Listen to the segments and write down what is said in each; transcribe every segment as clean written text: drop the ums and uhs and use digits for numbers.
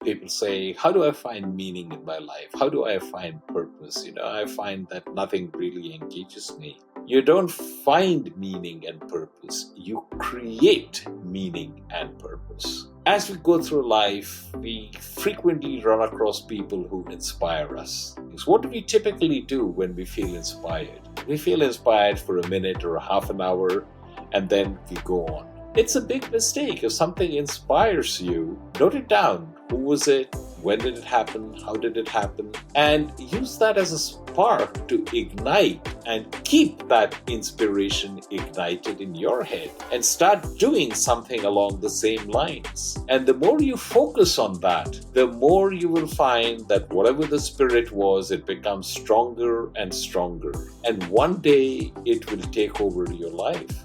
people say, how do I find meaning in my life? How do I find purpose? I find that nothing really engages me. You don't find meaning and purpose. You create meaning and purpose. As we go through life, we frequently run across people who inspire us. So what do we typically do when we feel inspired? We feel inspired for a minute or a half an hour, and then we go on. It's a big mistake. If something inspires you, note it down. Who was it? When did it happen? How did it happen? And use that as a spark to ignite and keep that inspiration ignited in your head and start doing something along the same lines. And the more you focus on that, the more you will find that whatever the spirit was, it becomes stronger and stronger. And one day it will take over your life.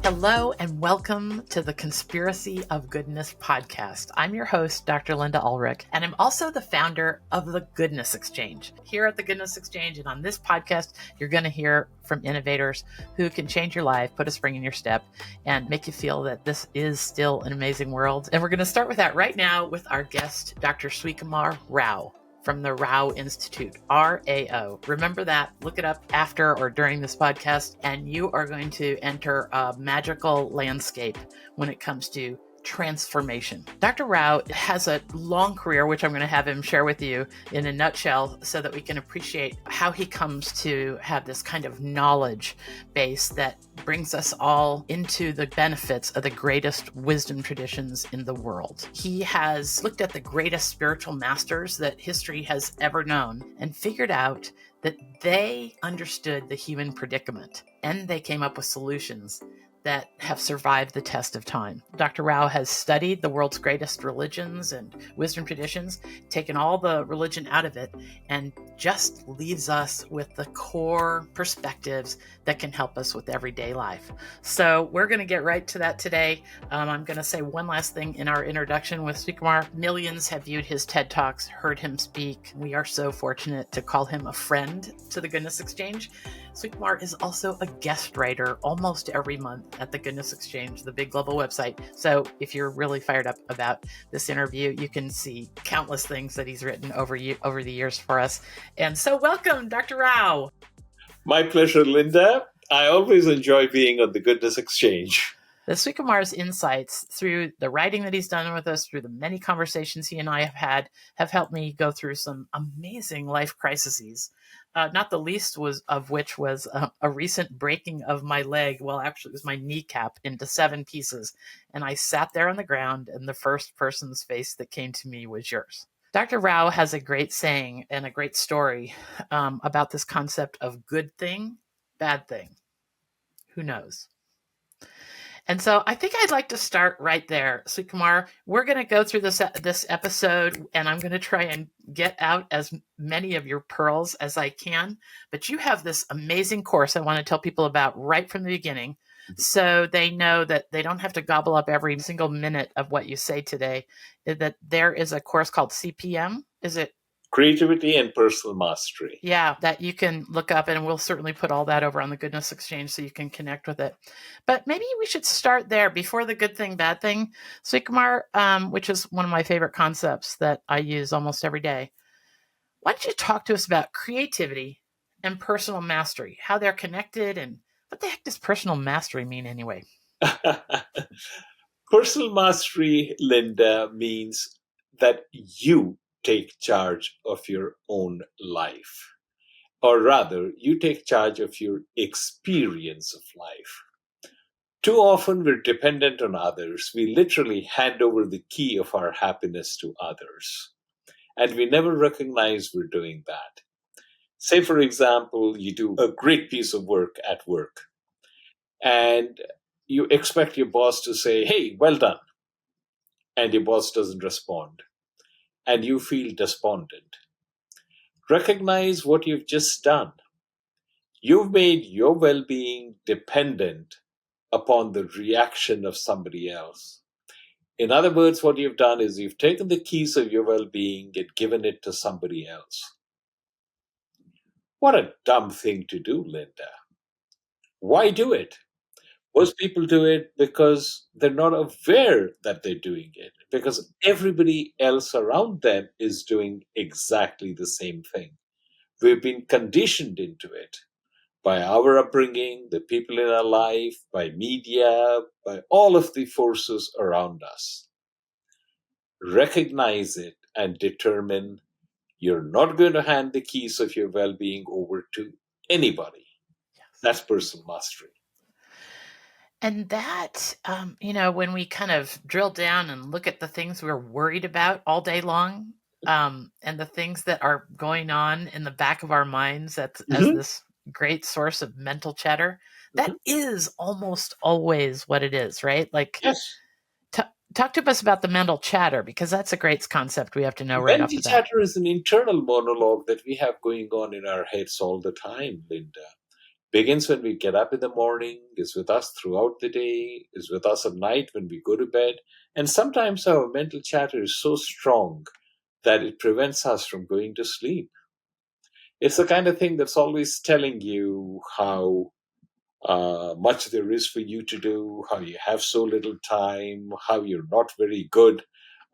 Hello and welcome to the Conspiracy of Goodness podcast. I'm your host, Dr. Linda Ulrich, and I'm also the founder of the Goodness Exchange. Here at the Goodness Exchange and on this podcast, you're going to hear from innovators who can change your life, put a spring in your step, and make you feel that this is still an amazing world. And we're going to start with that right now with our guest, Dr. Srikumar Rao, from the Rao Institute, RAO. Remember that, look it up after or during this podcast, and you are going to enter a magical landscape when it comes to transformation. Dr. Rao has a long career, which I'm going to have him share with you in a nutshell so that we can appreciate how he comes to have this kind of knowledge base that brings us all into the benefits of the greatest wisdom traditions in the world. He has looked at the greatest spiritual masters that history has ever known and figured out that they understood the human predicament and they came up with solutions that have survived the test of time. Dr. Rao has studied the world's greatest religions and wisdom traditions, taken all the religion out of it, and just leaves us with the core perspectives that can help us with everyday life. So we're going to get right to that today. I'm going to say one last thing in our introduction with Srikumar. Millions have viewed his TED Talks, heard him speak. We are so fortunate to call him a friend to the Goodness Exchange. Srikumar is also a guest writer almost every month at the Goodness Exchange, the big global website. So if you're really fired up about this interview, you can see countless things that he's written over the years for us. And so welcome, Dr. Rao. My pleasure, Linda. I always enjoy being on the Goodness Exchange. The Srikumar's insights through the writing that he's done with us, through the many conversations he and I have had, have helped me go through some amazing life crises. Not the least of which was a recent breaking of my leg. Well, actually, it was my kneecap into 7 pieces. And I sat there on the ground, and the first person's face that came to me was yours. Dr. Rao has a great saying and a great story about this concept of good thing, bad thing. Who knows? And so I think I'd like to start right there. Srikumar, we're going to go through this episode, and I'm going to try and get out as many of your pearls as I can. But you have this amazing course I want to tell people about right from the beginning, so they know that they don't have to gobble up every single minute of what you say today, that there is a course called CPM. Is it? Creativity and Personal Mastery. Yeah, that you can look up, and we'll certainly put all that over on the Goodness Exchange so you can connect with it. But maybe we should start there before the good thing, bad thing. Srikumar, which is one of my favorite concepts that I use almost every day. Why don't you talk to us about creativity and personal mastery, how they're connected, and what the heck does personal mastery mean anyway? Personal mastery, Linda, means that you take charge of your own life. Or rather, you take charge of your experience of life. Too often we're dependent on others. We literally hand over the key of our happiness to others. And we never recognize we're doing that. Say, for example, you do a great piece of work at work, and you expect your boss to say, hey, well done. And your boss doesn't respond. And you feel despondent. Recognize what you've just done. You've made your well-being dependent upon the reaction of somebody else. In other words, what you've done is you've taken the keys of your well-being and given it to somebody else. What a dumb thing to do, Linda. Why do it? Most people do it because they're not aware that they're doing it, because everybody else around them is doing exactly the same thing. We've been conditioned into it by our upbringing, the people in our life, by media, by all of the forces around us. Recognize it and determine you're not going to hand the keys of your well being over to anybody. Yes. That's personal mastery. And that, when we kind of drill down and look at the things we're worried about all day long, and the things that are going on in the back of our minds as Mhm, this great source of mental chatter, that mhm. is almost always what it is, right? Like, Yes. t- talk to us about the mental chatter, because that's a great concept we have to know right off Mental the bat. chatter is an internal monologue that we have going on in our heads all the time, Linda. Begins when we get up in the morning, is with us throughout the day, is with us at night when we go to bed. And sometimes our mental chatter is so strong that it prevents us from going to sleep. It's the kind of thing that's always telling you how much there is for you to do, how you have so little time, how you're not very good,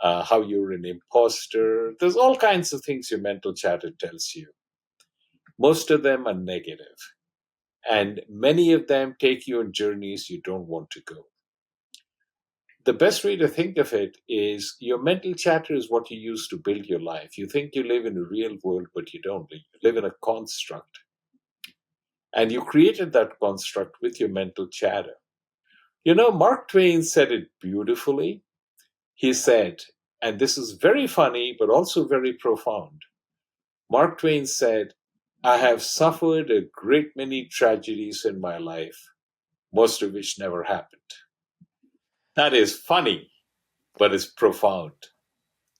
how you're an imposter. There's all kinds of things your mental chatter tells you. Most of them are negative, and many of them take you on journeys you don't want to go. The best way to think of it is your mental chatter is what you use to build your life. You think you live in a real world, but you don't. You live in a construct. And you created that construct with your mental chatter. Mark Twain said it beautifully. He said, and this is very funny, but also very profound. Mark Twain said, I have suffered a great many tragedies in my life, most of which never happened. That is funny, but it's profound.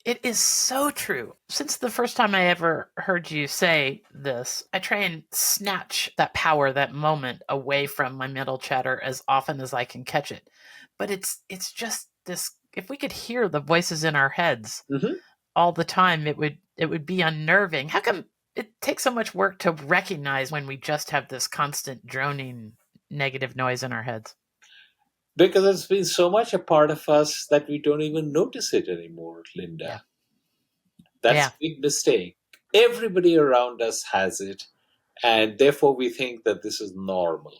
It is so true. Since the first time I ever heard you say this, I try and snatch that power, that moment away from my mental chatter as often as I can catch it. But it's just this, if we could hear the voices in our heads Mhm. all the time, it would be unnerving. How come it takes so much work to recognize when we just have this constant droning negative noise in our heads? Because it's been so much a part of us that we don't even notice it anymore, Yeah. Linda. That's Yeah. a big mistake. Everybody around us has it, and therefore we think that this is normal.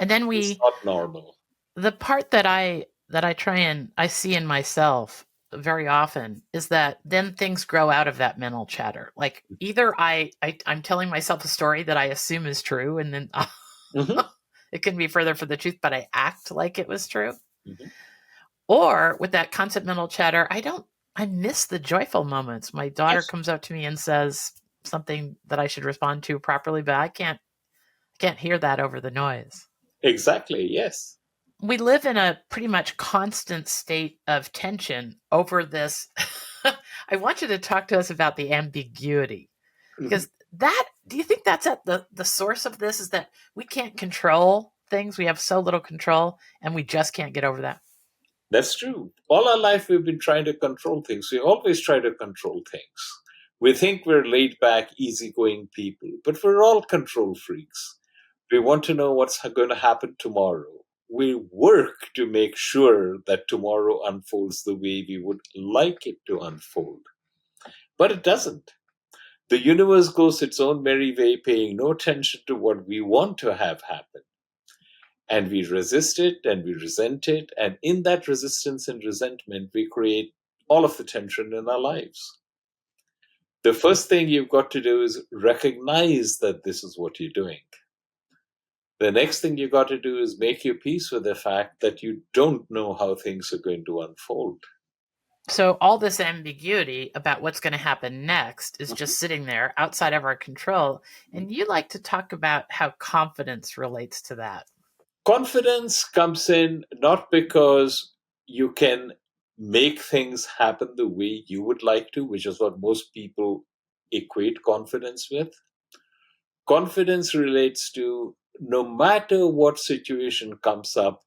And then It's not normal. the part that I try and I see in myself very often is that then things grow out of that mental chatter. Like either I'm telling myself a story that I assume is true, and then Mhm. it couldn't be further from the truth, but I act like it was true. Mhm. Or with that constant mental chatter, I miss the joyful moments. My daughter Yes, comes up to me and says something that I should respond to properly, but I can't hear that over the noise. exactly. Yes. We live in a pretty much constant state of tension over this. I want you to talk to us about the ambiguity, Mhm. because do you think that's at the source of this, is that we can't control things? We have so little control and we just can't get over that. That's true. All our life, we've been trying to control things. We always try to control things. We think we're laid back, easygoing people, but we're all control freaks. We want to know what's going to happen tomorrow. We work to make sure that tomorrow unfolds the way we would like it to unfold. But it doesn't. The universe goes its own merry way, paying no attention to what we want to have happen. And we resist it and we resent it. And in that resistance and resentment, we create all of the tension in our lives. The first thing you've got to do is recognize that this is what you're doing. The next thing you got to do is make your peace with the fact that you don't know how things are going to unfold. So all this ambiguity about what's going to happen next is Mhm. just sitting there outside of our control. And you like to talk about how confidence relates to that. Confidence comes in not because you can make things happen the way you would like to, which is what most people equate confidence with. Confidence relates to no matter what situation comes up,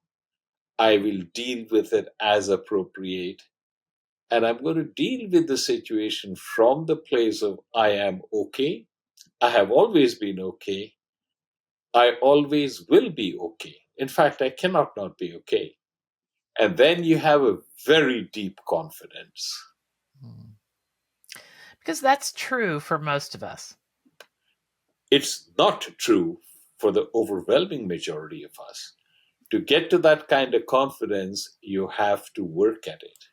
I will deal with it as appropriate. And I'm going to deal with the situation from the place of I am okay. I have always been okay. I always will be okay. In fact, I cannot not be okay. And then you have a very deep confidence. Hmm. Because that's true for most of us. It's not true for the overwhelming majority of us. To get to that kind of confidence, you have to work at it.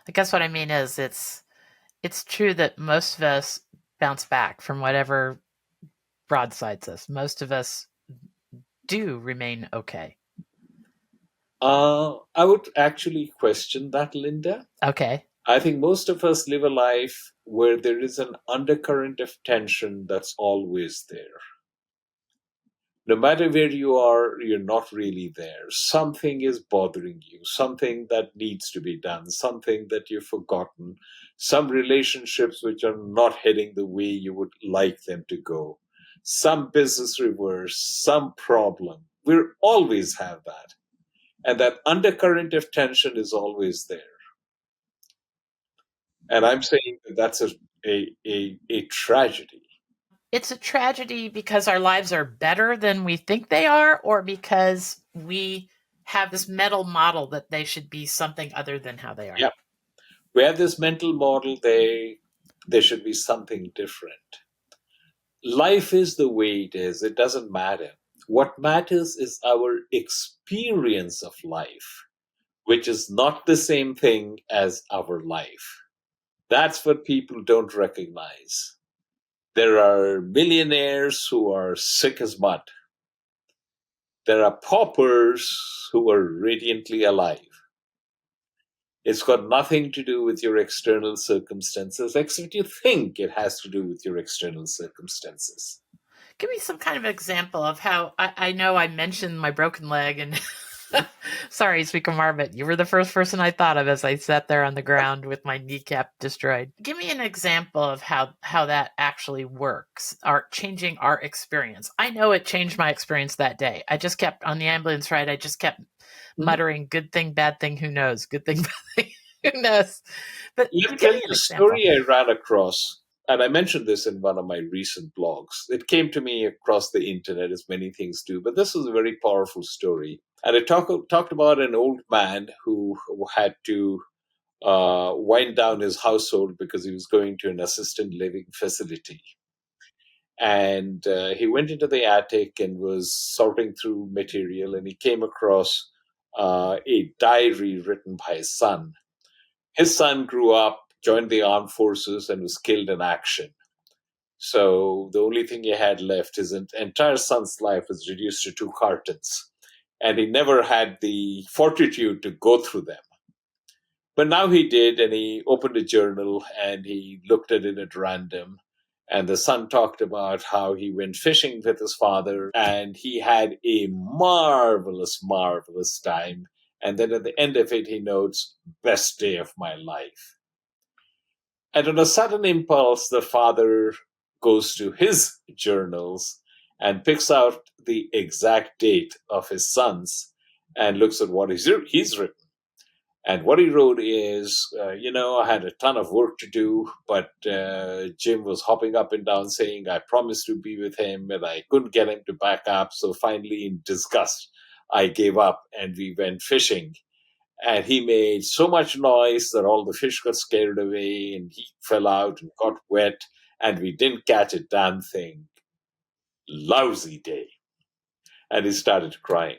I guess what I mean is it's true that most of us bounce back from whatever broadsides us. Most of us do remain okay. I would actually question that, Linda. Okay. I think most of us live a life where there is an undercurrent of tension that's always there. No matter where you are, you're not really there. Something is bothering you, something that needs to be done, something that you've forgotten, some relationships which are not heading the way you would like them to go, some business reverse, some problem. We'll always have that. And that undercurrent of tension is always there. And I'm saying that that's a tragedy. It's a tragedy because our lives are better than we think they are, or because we have this mental model that they should be something other than how they are. Yeah. We have this mental model, there should be something different. Life is the way it is, it doesn't matter. What matters is our experience of life, which is not the same thing as our life. That's what people don't recognize. There are millionaires who are sick as mud. There are paupers who are radiantly alive. It's got nothing to do with your external circumstances, except you think it has to do with your external circumstances. Give me some kind of example of how I know I mentioned my broken leg and sorry, Srikumar, but you were the first person I thought of as I sat there on the ground with my kneecap destroyed. Give me an example of how that actually works, our changing our experience. I know it changed my experience that day. I just kept on the ambulance ride. I just kept Mhm. muttering, "Good thing, bad thing, who knows? Good thing, bad thing, who knows?" But Let me give tell me you an a example. story I ran across, and I mentioned this in one of my recent blogs. It came to me across the internet, as many things do, but this was a very powerful story. And it talked about an old man who had to wind down his household because he was going to an assisted living facility. And he went into the attic and was sorting through material, and he came across a diary written by his son. His son grew up, joined the armed forces, and was killed in action. So the only thing he had left, his entire son's life was reduced to two cartons. And he never had the fortitude to go through them. But now he did, and he opened a journal and he looked at it at random. And the son talked about how he went fishing with his father and he had a marvelous, marvelous time. And then at the end of it, he notes, best day of my life. And on a sudden impulse, the father goes to his journals and picks out the exact date of his son's and looks at what he's written. And what he wrote is, I had a ton of work to do, but Jim was hopping up and down saying I promised to be with him, and I couldn't get him to back up. So finally, in disgust, I gave up and we went fishing. And he made so much noise that all the fish got scared away and he fell out and got wet, and we didn't catch a damn thing. Lousy day. And he started crying.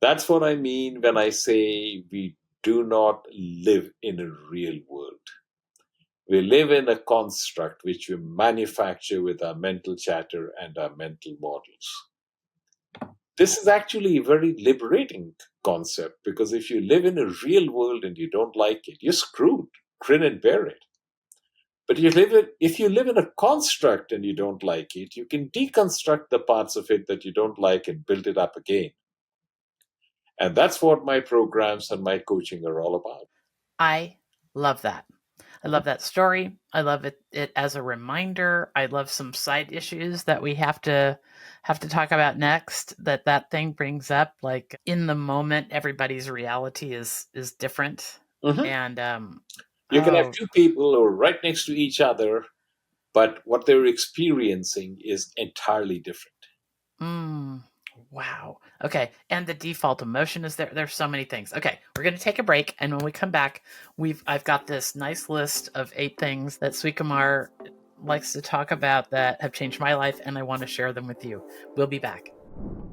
That's what I mean when I say we do not live in a real world. We live in a construct which we manufacture with our mental chatter and our mental models. This is actually a very liberating concept because if you live in a real world and you don't like it, you're screwed. Grin and bear it. But if you live in a construct and you don't like it, you can deconstruct the parts of it that you don't like and build it up again. And that's what my programs and my coaching are all about. I love that. I love that story. I love it as a reminder. I love some side issues that we have to talk about next that thing brings up. Like in the moment, everybody's reality is different. Mhm. And You can have oh two people who are right next to each other, but what they're experiencing is entirely different. Mm, wow. Okay. And the default emotion is there. There's so many things. Okay. We're going to take a break. And when we come back, I've got this nice list of 8 things that Srikumar likes to talk about that have changed my life, and I want to share them with you. We'll be back.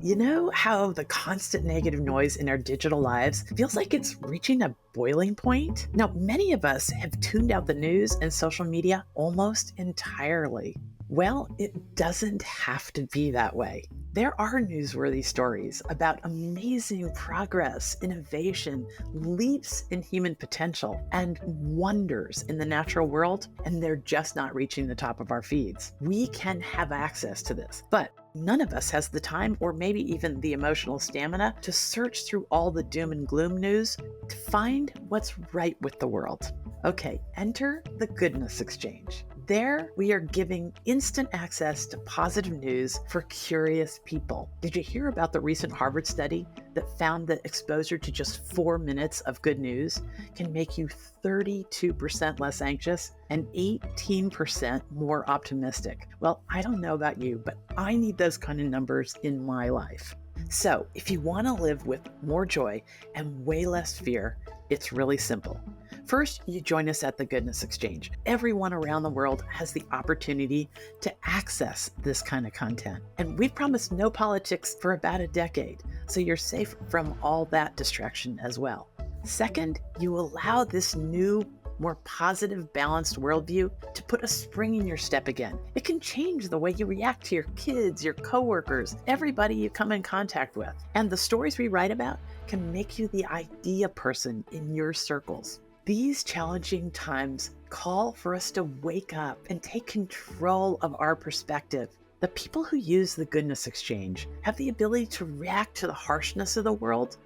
You know how the constant negative noise in our digital lives feels like it's reaching a boiling point? Now, many of us have tuned out the news and social media almost entirely. Well, it doesn't have to be that way. There are newsworthy stories about amazing progress, innovation, leaps in human potential, and wonders in the natural world, and they're just not reaching the top of our feeds. We can have access to this, but none of us has the time or maybe even the emotional stamina to search through all the doom and gloom news to find what's right with the world. Okay, enter the Goodness Exchange. There, we are giving instant access to positive news for curious people. Did you hear about the recent Harvard study that found that exposure to just 4 minutes of good news can make you 32% less anxious and 18% more optimistic? Well, I don't know about you, but I need those kind of numbers in my life. So, if you want to live with more joy and way less fear, it's really simple. First, you join us at the Goodness Exchange. Everyone around the world has the opportunity to access this kind of content. And we've promised no politics for about a decade, so you're safe from all that distraction as well. Second, you allow this new, more positive, balanced worldview to put a spring in your step again. It can change the way you react to your kids, your coworkers, everybody you come in contact with. And the stories we write about can make you the idea person in your circles. These challenging times call for us to wake up and take control of our perspective. The people who use the Goodness Exchange have the ability to react to the harshness of the world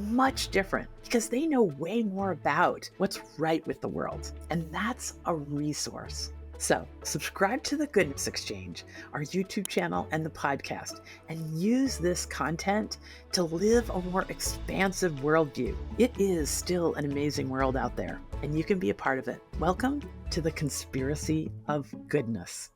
much different because they know way more about what's right with the world. And that's a resource. So subscribe to the Goodness Exchange, our YouTube channel and the podcast, and use this content to live a more expansive worldview. It is still an amazing world out there, and you can be a part of it. Welcome to the Conspiracy of Goodness.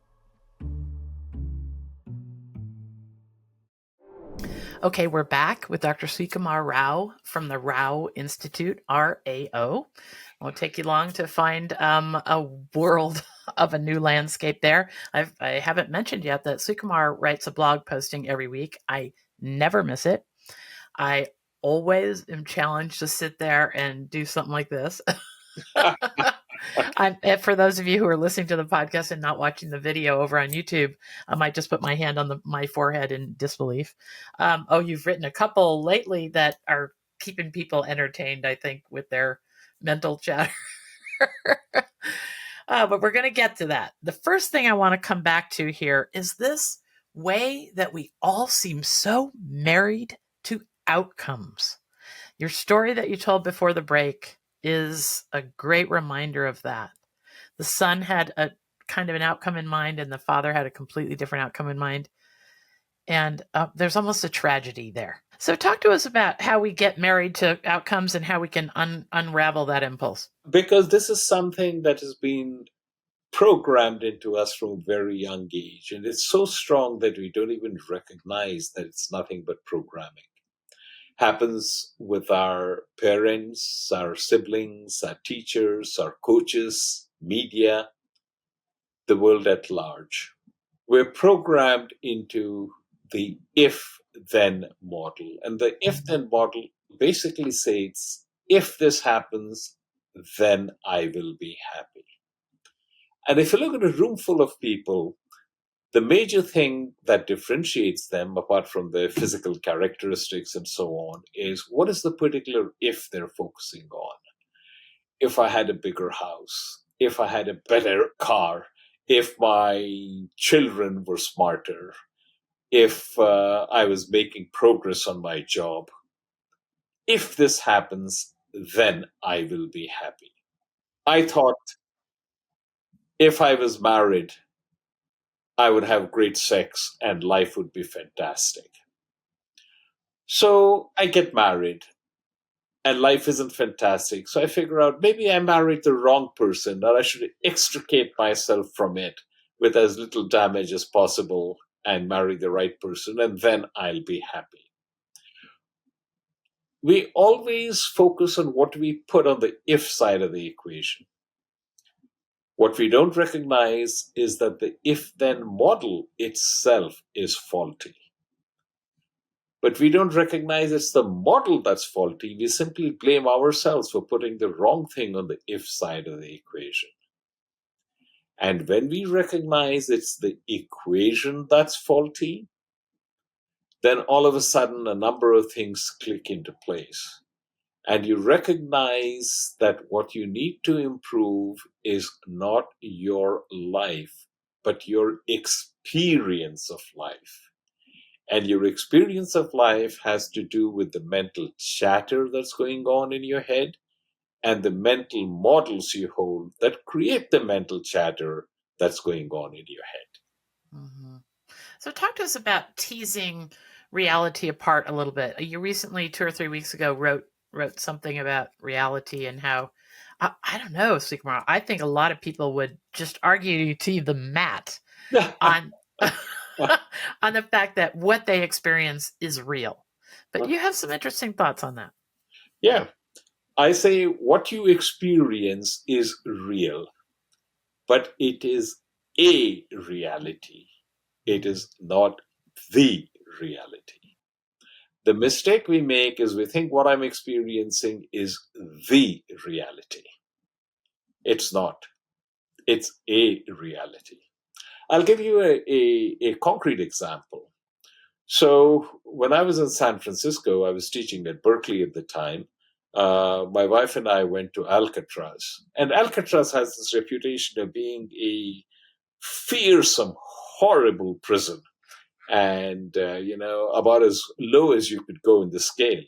Okay, we're back with Dr. Srikumar Rao from the Rao Institute, RAO. It won't take you long to find a world of a new landscape there. I haven't mentioned yet that Srikumar writes a blog posting every week. I never miss it. I always am challenged to sit there and do something like this. For those of you who are listening to the podcast and not watching the video over on YouTube, I might just put my hand on my forehead in disbelief. You've written a couple lately that are keeping people entertained, I think, with their mental chatter. But we're going to get to that. The first thing I want to come back to here is this way that we all seem so married to outcomes. Your story that you told before the break is a great reminder of that. The son had a kind of an outcome in mind, and the father had a completely different outcome in mind. And there's almost a tragedy there. So talk to us about how we get married to outcomes and how we can unravel that impulse. Because this is something that has been programmed into us from a very young age. And it's so strong that we don't even recognize that it's nothing but programming. Happens with our parents, our siblings, our teachers, our coaches, media, the world at large. We're programmed into the if then model. And the if then model basically says, if this happens, then I will be happy. And if you look at a room full of people, the major thing that differentiates them, apart from their physical characteristics and so on, is what is the particular if they're focusing on. If I had a bigger house, if I had a better car, if my children were smarter, if I was making progress on my job, if this happens, then I will be happy. I thought if I was married, I would have great sex and life would be fantastic. So I get married and life isn't fantastic. So I figure out maybe I married the wrong person or I should extricate myself from it with as little damage as possible and marry the right person, and then I'll be happy. We always focus on what we put on the if side of the equation. What we don't recognize is that the if then model itself is faulty. But we don't recognize it's the model that's faulty. We simply blame ourselves for putting the wrong thing on the if side of the equation. And when we recognize it's the equation that's faulty, then all of a sudden a number of things click into place. And you recognize that what you need to improve is not your life, but your experience of life. And your experience of life has to do with the mental chatter that's going on in your head and the mental models you hold that create the mental chatter that's going on in your head. Mm-hmm. So talk to us about teasing reality apart a little bit. You recently, 2 or 3 weeks ago, wrote something about reality and how, I don't know, Srikumar, I think a lot of people would just argue to the mat on on the fact that what they experience is real. But you have some interesting thoughts on that. Yeah, I say what you experience is real, but it is a reality. It is not the reality. The mistake we make is we think what I'm experiencing is the reality. It's not. It's a reality. I'll give you a concrete example. So, when I was in San Francisco, I was teaching at Berkeley at the time. My wife and I went to Alcatraz. And Alcatraz has this reputation of being a fearsome, horrible prison. And, about as low as you could go in the scale.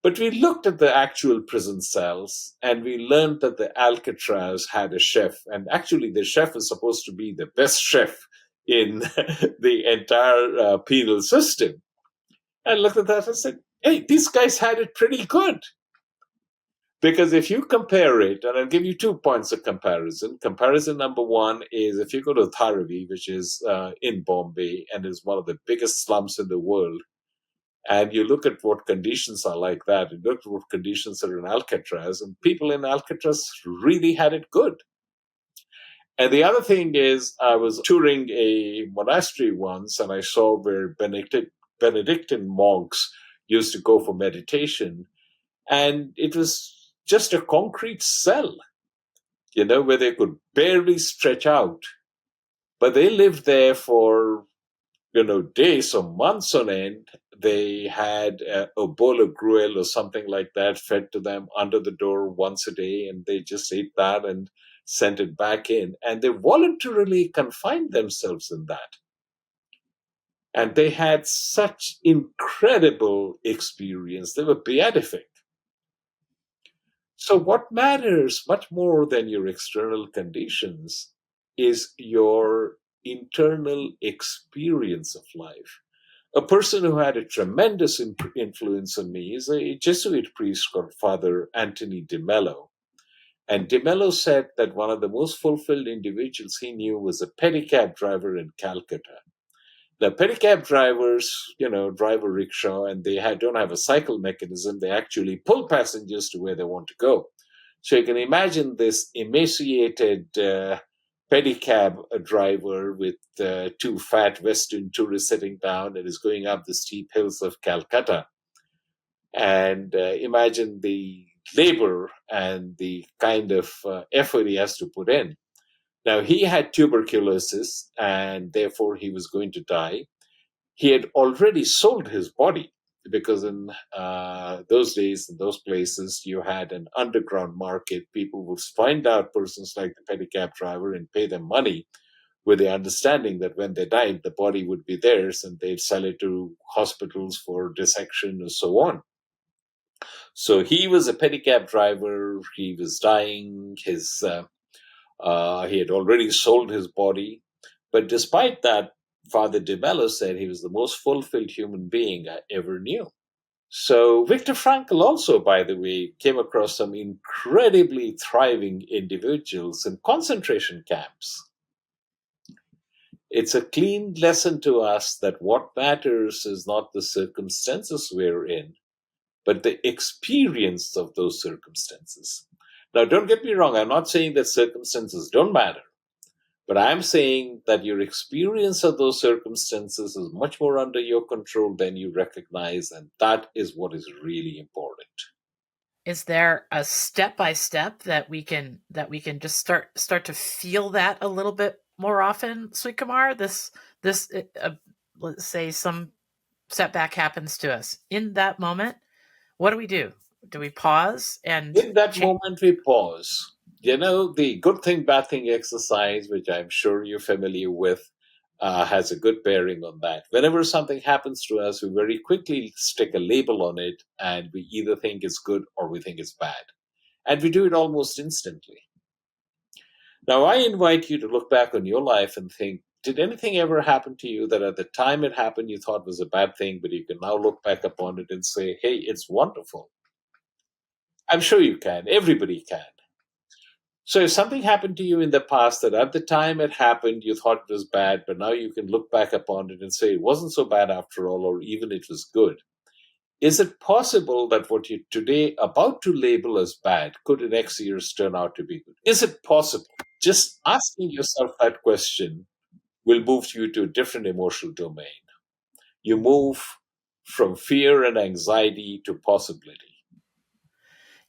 But we looked at the actual prison cells and we learned that the Alcatraz had a chef. And actually, the chef is supposed to be the best chef in the entire penal system. I looked at that and said, hey, these guys had it pretty good. Because if you compare it, and I'll give you 2 points of comparison. Comparison number one is if you go to Dharavi, which is in Bombay and is one of the biggest slums in the world, and you look at what conditions are like that, you look at what conditions are in Alcatraz, and people in Alcatraz really had it good. And the other thing is, I was touring a monastery once, and I saw where Benedictine monks used to go for meditation, and it was just a concrete cell, where they could barely stretch out. But they lived there for days or months on end. They had a bowl of gruel or something like that fed to them under the door once a day, and they just ate that and sent it back in. And they voluntarily confined themselves in that. And they had such incredible experience. They were beatific. So, what matters much more than your external conditions is your internal experience of life. A person who had a tremendous influence on me is a Jesuit priest called Father Anthony de Mello. And de Mello said that one of the most fulfilled individuals he knew was a pedicab driver in Calcutta. The pedicab drivers, drive a rickshaw and they don't have a cycle mechanism. They actually pull passengers to where they want to go. So you can imagine this emaciated pedicab driver with two fat Western tourists sitting down and is going up the steep hills of Calcutta. And imagine the labor and the kind of effort he has to put in. Now, he had tuberculosis and therefore he was going to die. He had already sold his body because in those days, in those places, you had an underground market. People would find out persons like the pedicab driver and pay them money with the understanding that when they died, the body would be theirs and they'd sell it to hospitals for dissection and so on. So he was a pedicab driver. He was dying. He had already sold his body. But despite that, Father de Mello said he was the most fulfilled human being I ever knew. So Viktor Frankl also, by the way, came across some incredibly thriving individuals in concentration camps. It's a clean lesson to us that what matters is not the circumstances we're in, but the experience of those circumstances. Now, don't get me wrong, I'm not saying that circumstances don't matter, but I'm saying that your experience of those circumstances is much more under your control than you recognize, and that is what is really important. Is there a step by step that we can just start to feel that a little bit more often, Srikumar? This let's say some setback happens to us. In that moment, what do we do? Do we pause and In that change? moment, we pause. The good thing, bad thing exercise, which I'm sure you're familiar with, has a good bearing on that. Whenever something happens to us, we very quickly stick a label on it, and we either think it's good or we think it's bad. And we do it almost instantly. Now, I invite you to look back on your life and think, did anything ever happen to you that at the time it happened you thought was a bad thing, but you can now look back upon it and say, hey, it's wonderful? I'm sure you can. Everybody can. So if something happened to you in the past that at the time it happened, you thought it was bad, but now you can look back upon it and say it wasn't so bad after all, or even it was good. Is it possible that what you're today about to label as bad could in X years turn out to be good? Is it possible? Just asking yourself that question will move you to a different emotional domain. You move from fear and anxiety to possibility.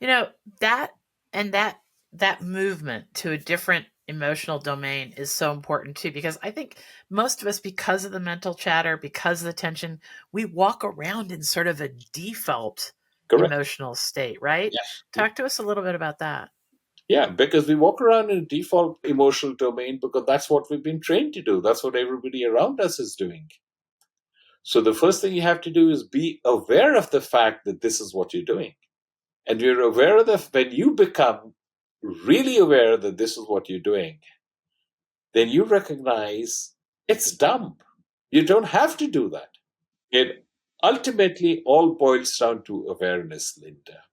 You know, that and that movement to a different emotional domain is so important too, because I think most of us, because of the mental chatter, because of the tension, we walk around in sort of a default Correct? emotional state, right? Yes. Talk to us a little bit about that. Yeah, because we walk around in a default emotional domain because that's what we've been trained to do. That's what everybody around us is doing. So the first thing you have to do is be aware of the fact that this is what you're doing. And you're aware of when you become really aware that this is what you're doing, then you recognize it's dumb. You don't have to do that. It ultimately all boils down to awareness, Linda.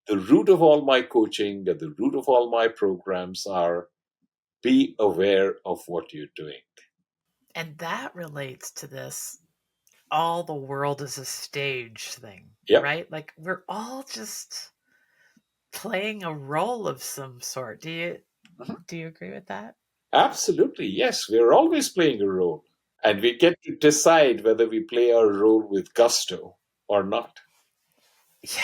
The root of all my coaching and the root of all my programs are be aware of what you're doing. And that relates to this all the world is a stage thing, Yep. right? Like we're all just playing a role of some sort. Mhm. Do you agree with that? Absolutely. Yes, we're always playing a role. And we get to decide whether we play our role with gusto or not. Yeah.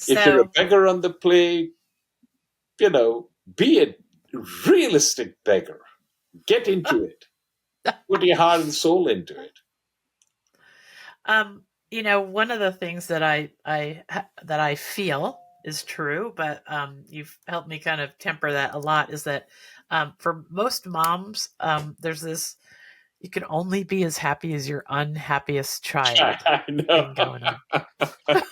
If you're a So, beggar on the play, be a realistic beggar. Get into it. Put your heart and soul into it. um, one of the things that that I feel is true, but you've helped me kind of temper that a lot. Is that for most moms, there's this: you can only be as happy as your unhappiest child I know. thing going on.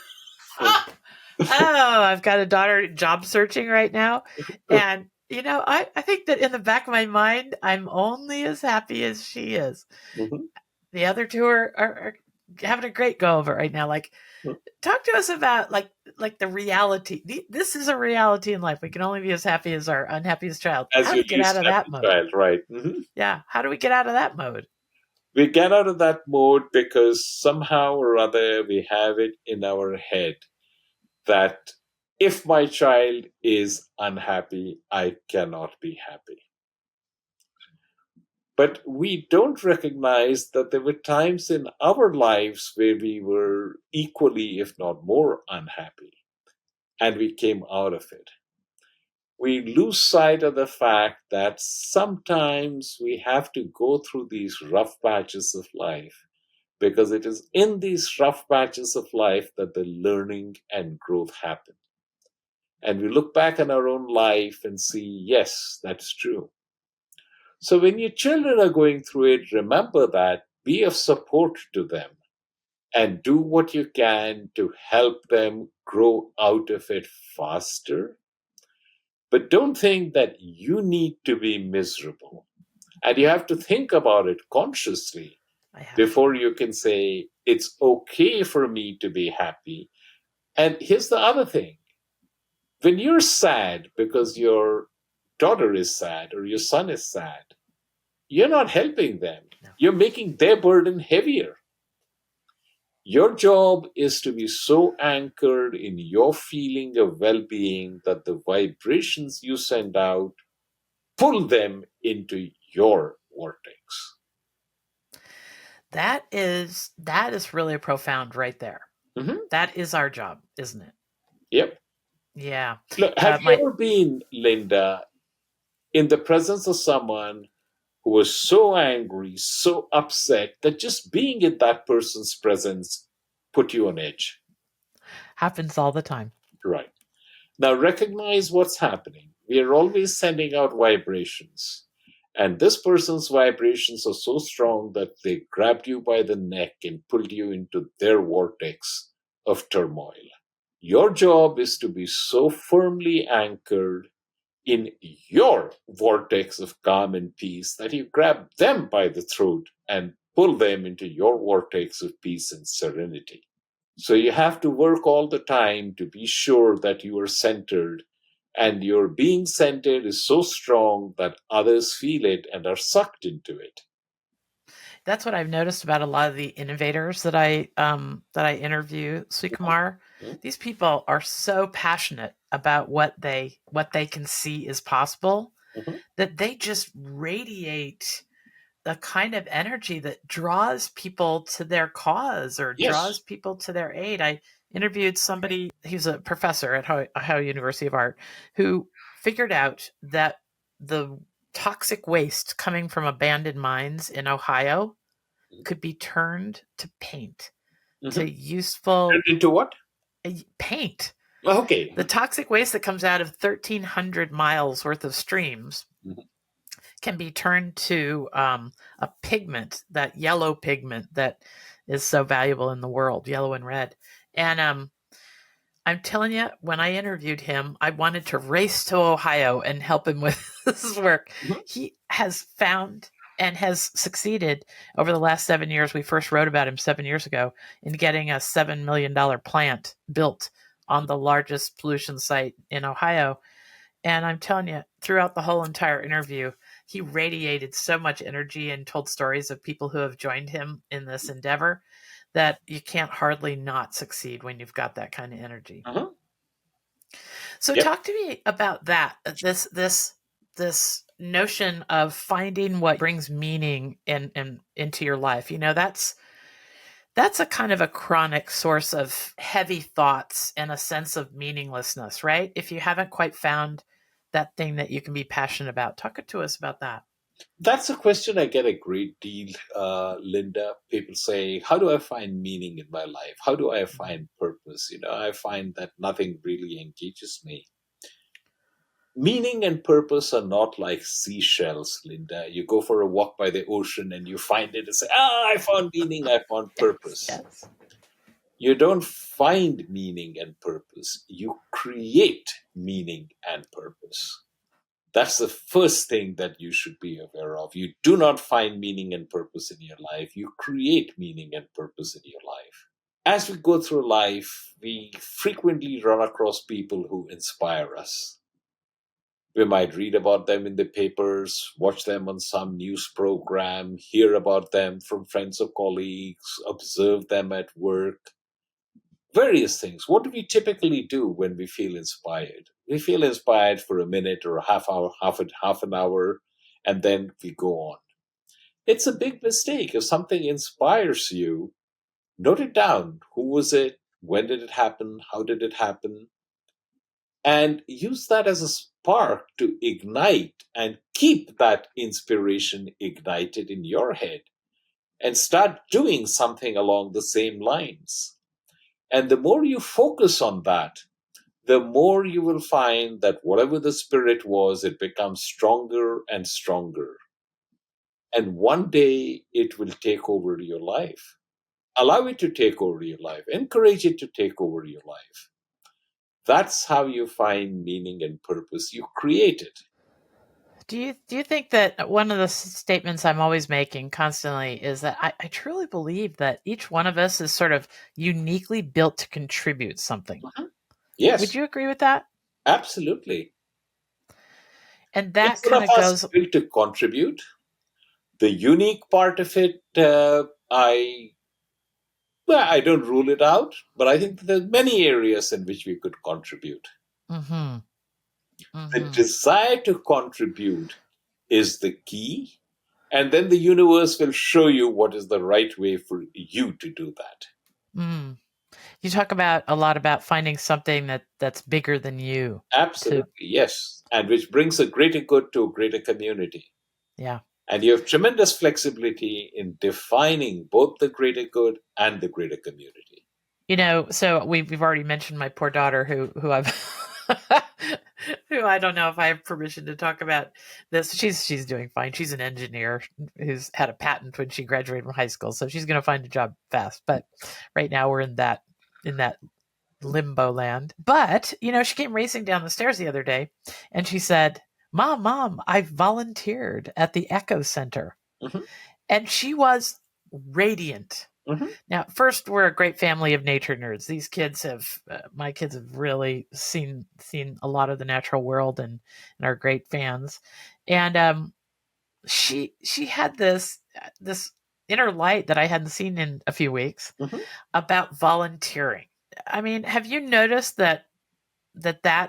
Oh, I've got a daughter job searching right now. And, I think that in the back of my mind, I'm only as happy as she is. Mhm. The other two are having a great go of it right now. Like, talk to us about like the reality. This is a reality in life. We can only be as happy as our unhappiest child. As How do your we get out least of that happy mode? child, right? Mhm. Yeah. How do we get out of that mode? We get out of that mode because somehow or other we have it in our head that if my child is unhappy, I cannot be happy. But we don't recognize that there were times in our lives where we were equally, if not more, unhappy, and we came out of it. We lose sight of the fact that sometimes we have to go through these rough patches of life because it is in these rough patches of life that the learning and growth happen. And we look back on our own life and see, yes, that's true. So when your children are going through it, remember that, be of support to them, and do what you can to help them grow out of it faster. But don't think that you need to be miserable. And you have to think about it consciously I have to. before you can say, it's okay for me to be happy. And here's the other thing, when you're sad because your daughter is sad or your son is sad, You're not helping them. No. You're making their burden heavier. Your job is to be so anchored in your feeling of well being that the vibrations you send out pull them into your vortex. That is really profound right there. Mhm. That is our job, isn't it? Yep. Yeah. Look, have you My ever been, Linda, in the presence of someone who was so angry, so upset that just being in that person's presence put you on edge? happens all the time. Right. Now recognize what's happening. We are always sending out vibrations. And this person's vibrations are so strong that they grabbed you by the neck and pulled you into their vortex of turmoil. Your job is to be so firmly anchored in your vortex of calm and peace that you grab them by the throat and pull them into your vortex of peace and serenity. So you have to work all the time to be sure that you are centered, and your being centered is so strong that others feel it and are sucked into it. That's what I've noticed about a lot of the innovators that I interview, Srikumar. Mhm, These people are so passionate about what they can see is possible mhm. that they just radiate the kind of energy that draws people to their cause or draws Yes. people to their aid. I interviewed somebody, he's a professor at Ohio University of Art, who figured out that the toxic waste coming from abandoned mines in Ohio could be turned to paint, to Mhm. useful Into what? paint. Okay. The toxic waste that comes out of 1,300 miles worth of streams Mhm. can be turned to a pigment, that yellow pigment that is so valuable in the world, yellow and red. And I'm telling you, when I interviewed him, I wanted to race to Ohio and help him with this work. Mhm. He has found and has succeeded over the last 7 years. We first wrote about him 7 years ago in getting a $7 million plant built on the largest pollution site in Ohio. And I'm telling you, throughout the whole entire interview, he radiated so much energy and told stories of people who have joined him in this endeavor that you can't hardly not succeed when you've got that kind of energy. Uh-huh. So Yep. talk to me about that. This notion of finding what brings meaning in into your life. That's a kind of a chronic source of heavy thoughts and a sense of meaninglessness, right? If you haven't quite found that thing that you can be passionate about, talk to us about that. That's a question I get a great deal, Linda. People say, how do I find meaning in my life? How do I Mhm. find purpose? I find that nothing really engages me. Meaning and purpose are not like seashells, Linda. You go for a walk by the ocean and you find it and say, I found meaning, I found Yes, purpose. yes. You don't find meaning and purpose, you create meaning and purpose. That's the first thing that you should be aware of. You do not find meaning and purpose in your life, you create meaning and purpose in your life. As we go through life, we frequently run across people who inspire us. We might read about them in the papers, watch them on some news program, hear about them from friends or colleagues, observe them at work, various things. What do we typically do when we feel inspired? We feel inspired for a minute or a half hour, half an hour, and then we go on. It's a big mistake. If something inspires you, note it down. Who was it? When did it happen? How did it happen? And use that as a spark to ignite and keep that inspiration ignited in your head and start doing something along the same lines. And the more you focus on that, the more you will find that whatever the spirit was, it becomes stronger and stronger. And one day it will take over your life. Allow it to take over your life, encourage it to take over your life. That's how you find meaning and purpose. You create it. Do you think that one of the statements I'm always making constantly is that I truly believe that each one of us is sort of uniquely built to contribute something. Mhm. Would Yes, you agree with that? absolutely. And Each that one kind of of us goes is built to contribute. The unique part of it, I don't rule it out, but I think there are many areas in which we could contribute. Mm-hmm. The Mm-hmm. desire to contribute is the key, and then the universe will show you what is the right way for you to do that. Mm. You talk about a lot about finding something that's bigger than you. To Absolutely, yes. And which brings a greater good to a greater community. Yeah. And you have tremendous flexibility in defining both the greater good and the greater community. So we've already mentioned my poor daughter who I've who I don't know if I have permission to talk about this. She's doing fine. She's an engineer who's had a patent when she graduated from high school, so she's going to find a job fast. But right now we're in that limbo land. But she came racing down the stairs the other day, and she said, "Mom, I volunteered at the Echo Center," Mhm, and she was radiant. mhm. Now, first, we're a great family of nature nerds. These kids my kids have really seen a lot of the natural world and are great fans. And she had this inner light that I hadn't seen in a few weeks Mhm. about volunteering. I mean, have you noticed that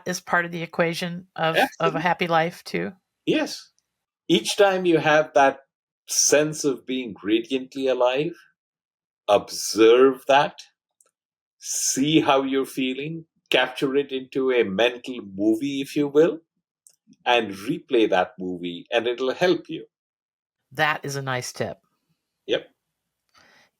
is part of the equation of a Absolutely. happy life too? Yes. Each time you have that sense of being radiantly alive, observe that, see how you're feeling, capture it into a mental movie, if you will, and replay that movie, and it'll help you. That is a nice tip. Yep.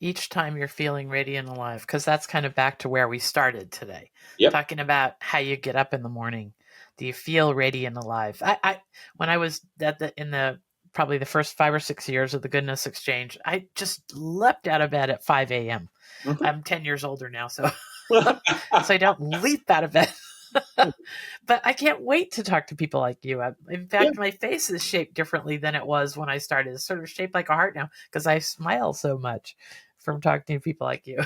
Each time you're feeling radiant and alive, because that's kind of back to where we started today, Yep. talking about how you get up in the morning. Do you feel radiant and alive? I when I was in the probably the first 5 or 6 years of the Goodness Exchange, I just leapt out of bed at 5 a.m. Mhm. I'm 10 years older now, so so I don't leap out of bed. But I can't wait to talk to people like you. In Yeah. fact, my face is shaped differently than it was when I started. It's sort of shaped like a heart now because I smile so much from talking to people like you.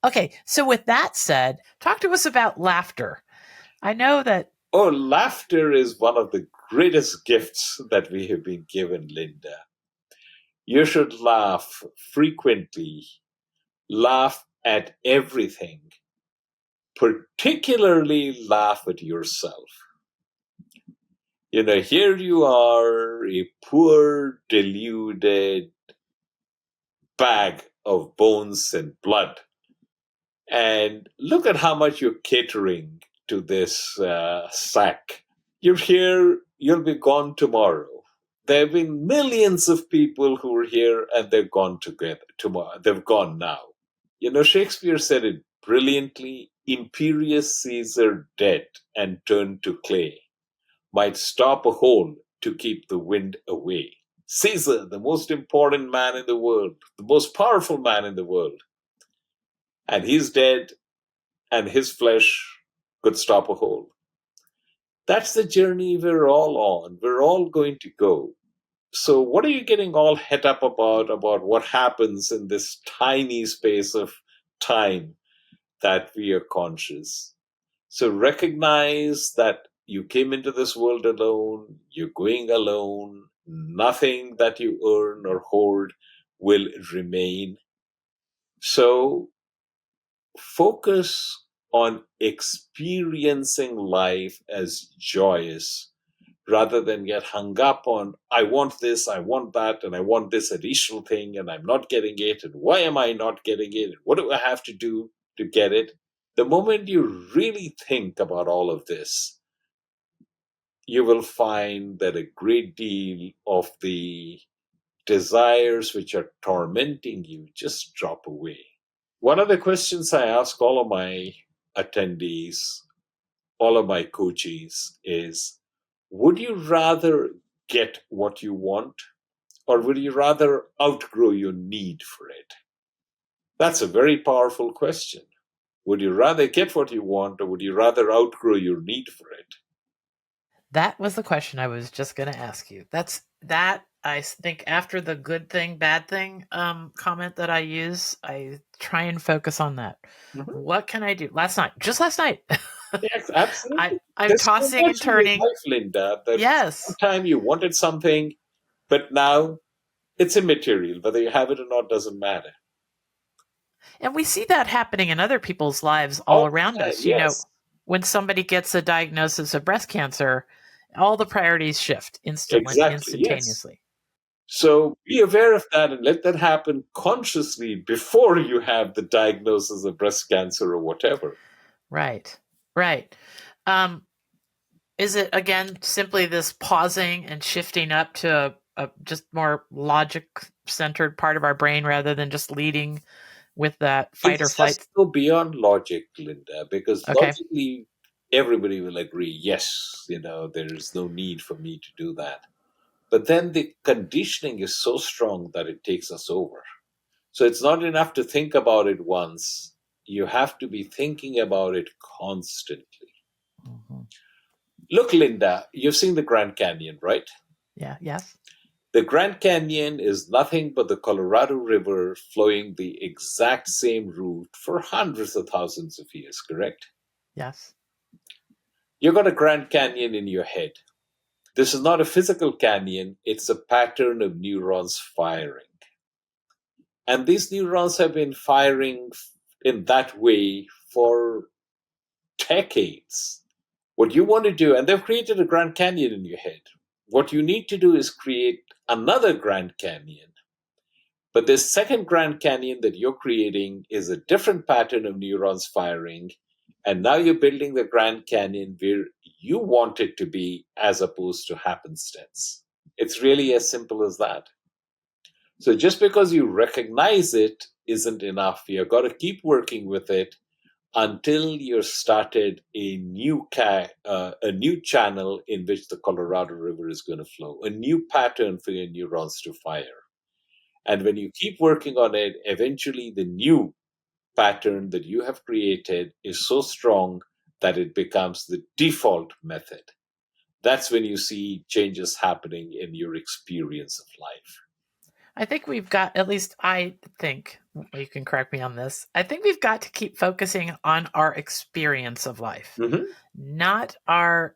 Okay, so with that said, talk to us about laughter. I know that. Oh, laughter is one of the greatest gifts that we have been given, Linda. You should laugh frequently, laugh at everything, particularly laugh at yourself. Here you are, a poor, deluded bag of bones and blood. And look at how much you're catering to this sack. You're here, you'll be gone tomorrow. There have been millions of people who are here and they're gone together tomorrow. They've gone now. Shakespeare said it brilliantly. Imperious Caesar dead and turned to clay might stop a hole to keep the wind away. Caesar, the most important man in the world, the most powerful man in the world, and he's dead, and his flesh could stop a hole. That's the journey we're all on. We're all going to go. So, what are you getting all het up about what happens in this tiny space of time that we are conscious? So, recognize that you came into this world alone, you're going alone, nothing that you earn or hoard will remain. So, focus on experiencing life as joyous rather than get hung up on, I want this, I want that, and I want this additional thing, and I'm not getting it, and why am I not getting it? What do I have to do to get it? The moment you really think about all of this, you will find that a great deal of the desires which are tormenting you just drop away. One of the questions I ask all of my attendees, all of my coaches, is would you rather get what you want or would you rather outgrow your need for it? That's a very powerful question. Would you rather get what you want or would you rather outgrow your need for it? That was the question I was just going to ask you. That I think after the good thing, bad thing comment that I use, I try and focus on that. Mhm. What can I do? Just last night, Yes, absolutely. I'm There's so tossing and much in your turning. life, Linda, that Yes. sometime you wanted something But now it's immaterial. Whether you have it or not doesn't matter. And we see that happening in other people's lives all All around the time, us. yes. When somebody gets a diagnosis of breast cancer, all the priorities shift Exactly, yes. instantaneously. So be aware of that and let that happen consciously before you have the diagnosis of breast cancer or whatever. Right. Is it, again, simply this pausing and shifting up to a just more logic-centered part of our brain rather than just leading with that It fight or has flight? to go beyond logic, Linda, because Okay. logically everybody will agree, yes, there's no need for me to do that. But then the conditioning is so strong that it takes us over. So it's not enough to think about it once. You have to be thinking about it constantly. Mhm. Look, Linda, you've seen the Grand Canyon, right? Yeah. Yes. The Grand Canyon is nothing but the Colorado River flowing the exact same route for hundreds of thousands of years, correct? Yes. You've got a Grand Canyon in your head. This is not a physical canyon, it's a pattern of neurons firing. And these neurons have been firing in that way for decades. What you want to do, and they've created a Grand Canyon in your head. What you need to do is create another Grand Canyon. But this second Grand Canyon that you're creating is a different pattern of neurons firing. And now you're building the Grand Canyon where you want it to be as opposed to happenstance. It's really as simple as that. So just because you recognize it isn't enough. You've got to keep working with it until you're started a new channel in which the Colorado River is going to flow, a new pattern for your neurons to fire. And when you keep working on it, eventually the new pattern that you have created is so strong that it becomes the default method. That's when you see changes happening in your experience of life. I think we've got, at least I think, you can correct me on this, I think we've got to keep focusing on our experience of life, Mm-hmm. not our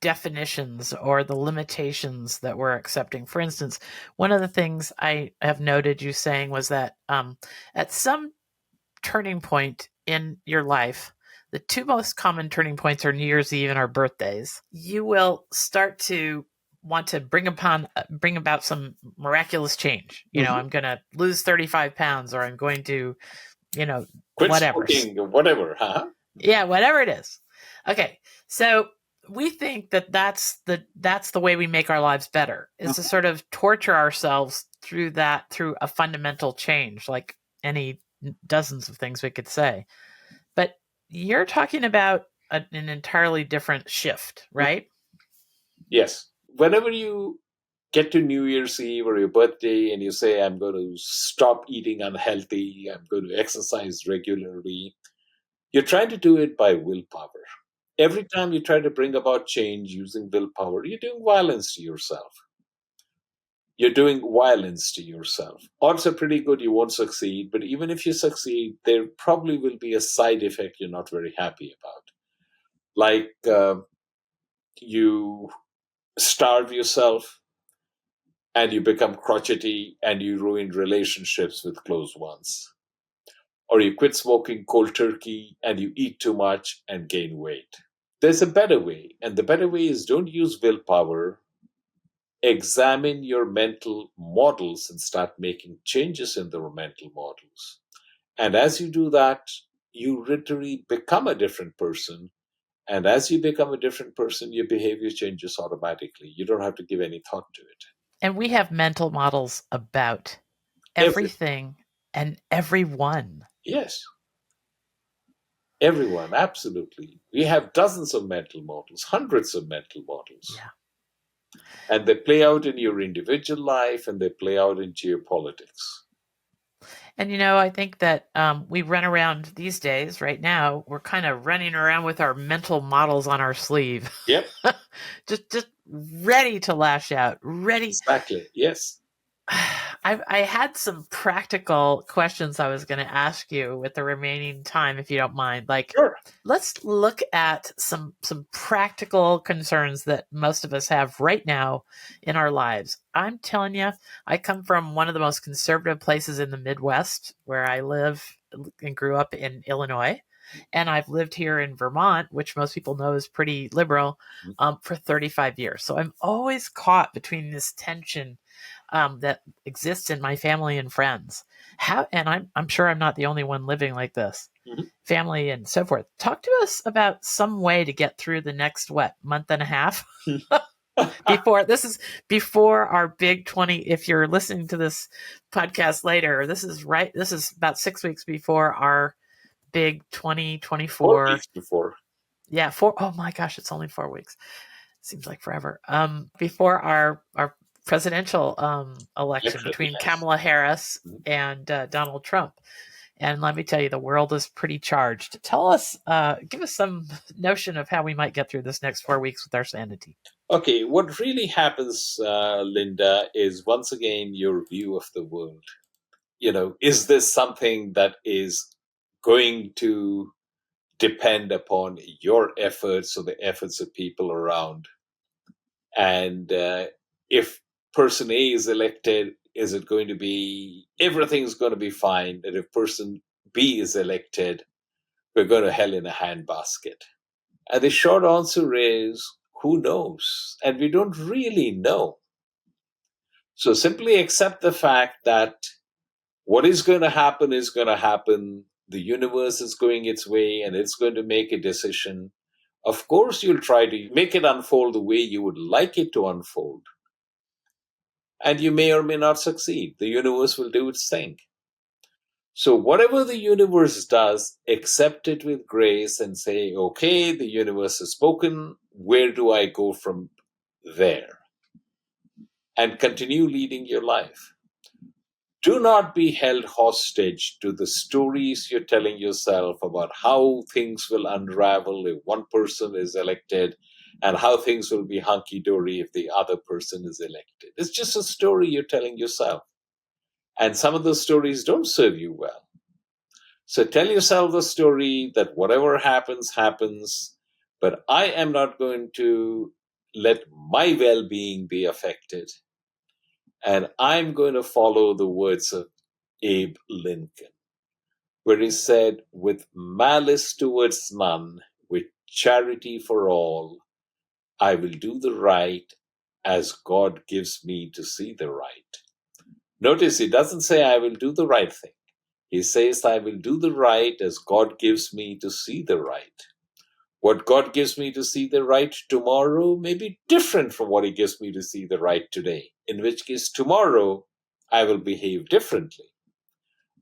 definitions or the limitations that we're accepting. For instance, one of the things I have noted you saying was that at some turning point in your life, the two most common turning points are New Year's Eve and our birthdays. You will start to want to bring about some miraculous change. Mm-hmm. I'm going to lose 35 pounds, or I'm going to, Quit whatever. smoking or whatever, huh? Yeah, whatever it is. Okay, so we think that that's the way we make our lives better, is to sort of torture ourselves through a fundamental change, like any dozens of things we could say. But you're talking about an entirely different shift, right? Yes. Whenever you get to New Year's Eve or your birthday and you say, I'm going to stop eating unhealthy, I'm going to exercise regularly, you're trying to do it by willpower. Every time you try to bring about change using willpower, you're doing violence to yourself. You're doing violence to yourself. Odds are pretty good you won't succeed, but even if you succeed, there probably will be a side effect you're not very happy about. Like you starve yourself and you become crotchety and you ruin relationships with close ones. Or you quit smoking cold turkey and you eat too much and gain weight. There's a better way, and the better way is don't use willpower. Examine your mental models and start making changes in the mental models. And as you do that, you literally become a different person. And as you become a different person, your behavior changes automatically. You don't have to give any thought to it. And we have mental models about Every everything and everyone. Yes, everyone, absolutely. We have dozens of mental models, hundreds of mental models. Yeah. And they play out in your individual life and they play out in geopolitics. And I think that we run around these days, right now, we're kind of running around with our mental models on our sleeve. Yep, just ready to lash out, ready. exactly. Yes. I had some practical questions I was going to ask you with the remaining time, if you don't mind. Like, Sure. let's look at some practical concerns that most of us have right now in our lives. I'm telling you, I come from one of the most conservative places in the Midwest, where I live and grew up in Illinois. And I've lived here in Vermont, which most people know is pretty liberal, for 35 years. So I'm always caught between this tension that exists in my family and friends. And I'm sure I'm not the only one living like this. Mhm. Family and so forth. Talk to us about some way to get through the next month and a half before our big 20. If you're listening to this podcast later, this is about 6 weeks before our big 4 2024. weeks before. Yeah, oh my gosh, it's only 4 weeks. Seems like forever. Before our presidential election Election, between yes. Kamala Harris Mhm. and Donald Trump. And let me tell you, the world is pretty charged. Give us some notion of how we might get through this next 4 weeks with our sanity. Okay, what really happens, Linda, is once again your view of the world. Is this something that is going to depend upon your efforts or the efforts of people around? And if person A is elected, is it going to be everything's going to be fine? And if person B is elected, we're going to hell in a handbasket. And the short answer is who knows? And we don't really know. So simply accept the fact that what is going to happen is going to happen. The universe is going its way and it's going to make a decision. Of course, you'll try to make it unfold the way you would like it to unfold. And you may or may not succeed. The universe will do its thing. So, whatever the universe does, accept it with grace and say, okay, the universe has spoken. Where do I go from there? And continue leading your life. Do not be held hostage to the stories you're telling yourself about how things will unravel if one person is elected and how things will be hunky dory if the other person is elected. It's just a story you're telling yourself. And some of those stories don't serve you well. So tell yourself the story that whatever happens, happens, but I am not going to let my well being be affected. And I'm going to follow the words of Abe Lincoln, where he said, with malice towards none, with charity for all, I will do the right as God gives me to see the right. Notice he doesn't say, I will do the right thing. He says, I will do the right as God gives me to see the right. What God gives me to see the right tomorrow may be different from what He gives me to see the right today, in which case tomorrow I will behave differently.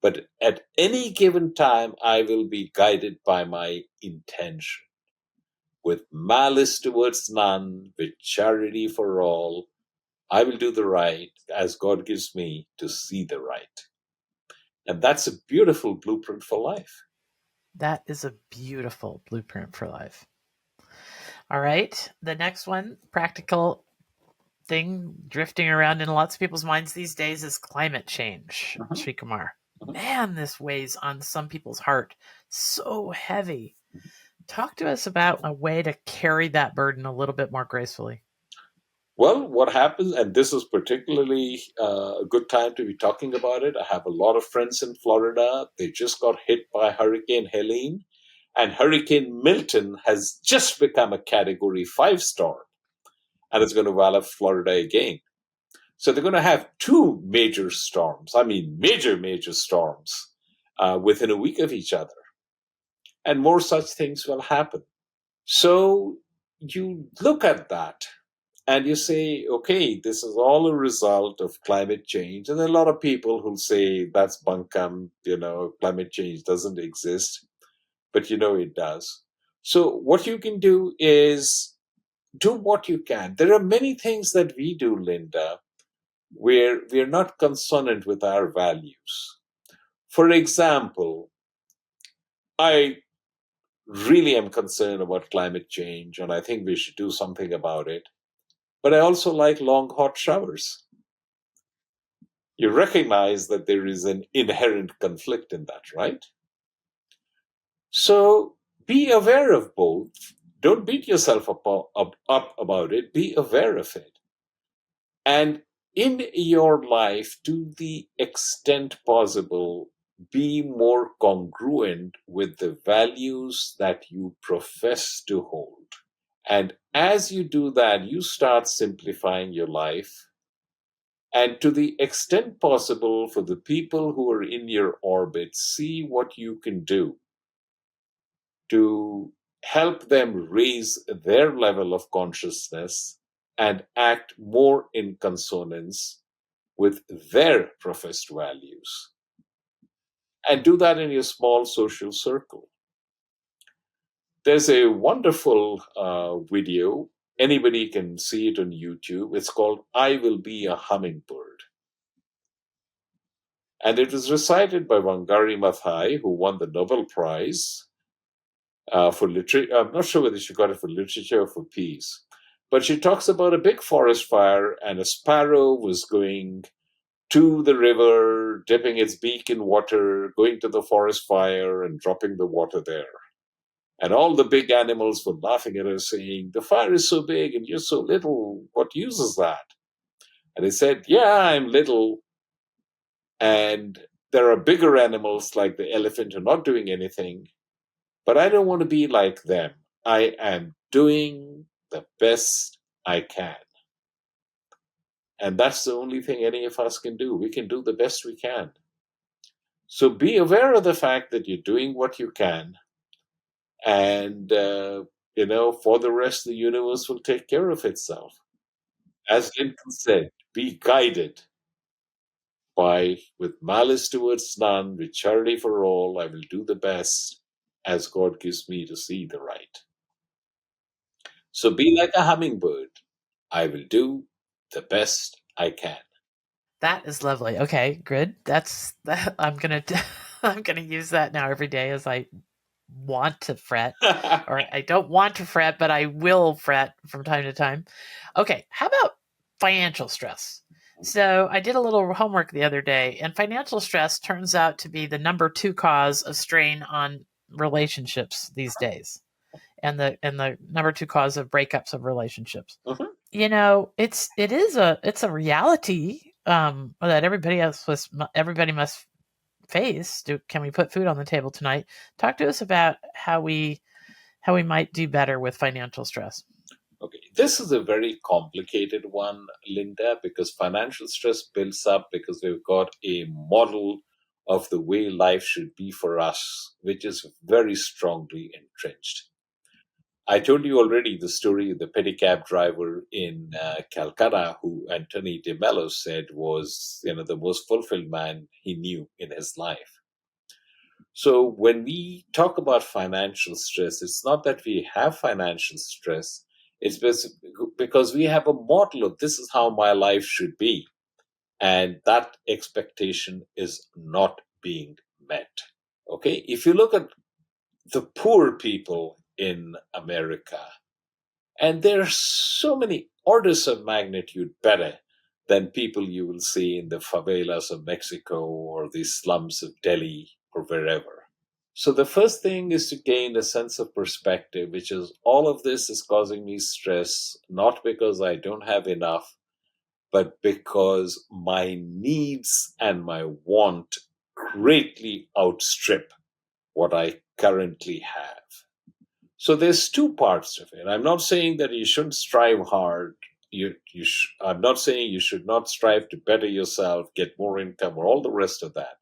But at any given time, I will be guided by my intention. With malice towards none, with charity for all, I will do the right as God gives me to see the right. And that's a beautiful blueprint for life. That is a beautiful blueprint for life. All right. The next one, practical thing drifting around in lots of people's minds these days is climate change, Mhm, Srikumar. mhm. Man, this weighs on some people's heart so heavy. Talk to us about a way to carry that burden a little bit more gracefully. Well, what happens, and this is particularly a good time to be talking about it. I have a lot of friends in Florida. They just got hit by Hurricane Helene, and Hurricane Milton has just become a Category 5 storm, and it's going to envelop Florida again. So they're going to have two major storms. I mean, major storms within a week of each other. And more such things will happen. So you look at that and you say, okay, this is all a result of climate change. And there are a lot of people who say that's bunkum, climate change doesn't exist, but it does. So what you can do is do what you can. There are many things that we do, Linda, where we are not consonant with our values. For example, I really am concerned about climate change and I think we should do something about it. But I also like long hot showers. You recognize that there is an inherent conflict in that, right? So be aware of both. Don't beat yourself up about it. Be aware of it. And in your life, to the extent possible, be more congruent with the values that you profess to hold. And as you do that, you start simplifying your life. And to the extent possible, for the people who are in your orbit, see what you can do to help them raise their level of consciousness and act more in consonance with their professed values. And do that in your small social circle. There's a wonderful video. Anybody can see it on YouTube. It's called I Will Be a Hummingbird. And it was recited by Wangari Maathai, who won the Nobel Prize for literature. I'm not sure whether she got it for literature or for peace. But she talks about a big forest fire, and a sparrow was going to the river, dipping its beak in water, going to the forest fire, and dropping the water there. And all the big animals were laughing at her, saying, "The fire is so big and you're so little. What use is that?" And he said, "Yeah, I'm little. And there are bigger animals like the elephant who are not doing anything. But I don't want to be like them. I am doing the best I can." And that's the only thing any of us can do. We can do the best we can. So be aware of the fact that you're doing what you can. And, for the rest, the universe will take care of itself. As Lincoln said, be guided by, with malice towards none, with charity for all, I will do the best as God gives me to see the right. So be like a hummingbird. I will do the best I can. That is lovely. Okay, good. That's that. I'm gonna I'm gonna use that now every day as I want to fret, or I don't want to fret, but I will fret from time to time. Okay, how about financial stress? So I did a little homework the other day, and financial stress turns out to be the number 2 cause of strain on relationships these days, and the number 2 cause of breakups of relationships. Mhm. It's a reality that everybody must face. Can we put food on the table tonight? Talk to us about how we might do better with financial stress. Okay, this is a very complicated one, Linda, because financial stress builds up because we've got a model of the way life should be for us, which is very strongly entrenched. I told you already the story of the pedicab driver in Calcutta, who Anthony de Mello said was, the most fulfilled man he knew in his life. So when we talk about financial stress, it's not that we have financial stress. It's because we have a model of this is how my life should be. And that expectation is not being met. Okay. If you look at the poor people in America, and there are so many orders of magnitude better than people you will see in the favelas of Mexico or the slums of Delhi or wherever. So the first thing is to gain a sense of perspective, which is all of this is causing me stress, not because I don't have enough, but because my needs and my want greatly outstrip what I currently have. So there's two parts of it. I'm not saying that you shouldn't strive hard. I'm not saying you should not strive to better yourself, get more income, or all the rest of that.